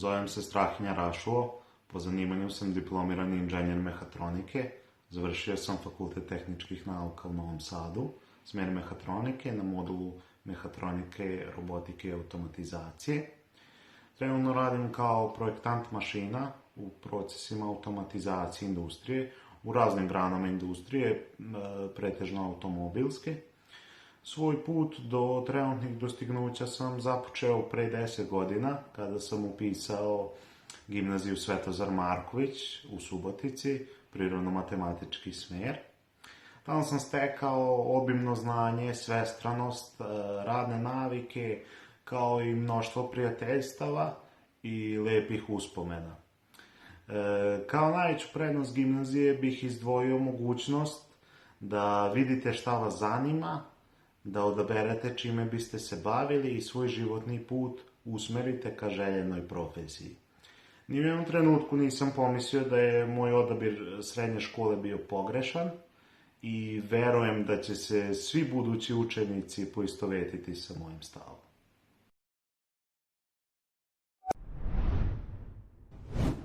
Zovem se Strahinja Rašuo, po zanimanju sam diplomirani inženjer mehatronike, završio sam Fakultet tehničkih nauka u Novom Sadu, smer mehatronike na modulu mehatronike, robotike i automatizacije. Trenutno radim kao projektant mašina u procesima automatizacije industrije, u raznim granama industrije, pretežno automobilske. Svoj put do trenutnih dostignuća sam započeo pre 10 godina, kada sam upisao gimnaziju Svetozar Marković u Subotici, prirodno-matematički smer. Tamo sam stekao obimno znanje, svestranost, radne navike, kao i mnoštvo prijateljstava i lepih uspomena. Kao najveću prednost gimnazije bih izdvojio mogućnost da vidite šta vas zanima, da odaberete čime biste se bavili i svoj životni put usmerite ka željenoj profesiji. Ni u jednom trenutku nisam pomislio da je moj odabir srednje škole bio pogrešan i verujem da će se svi budući učenici poistovetiti sa mojim stavom.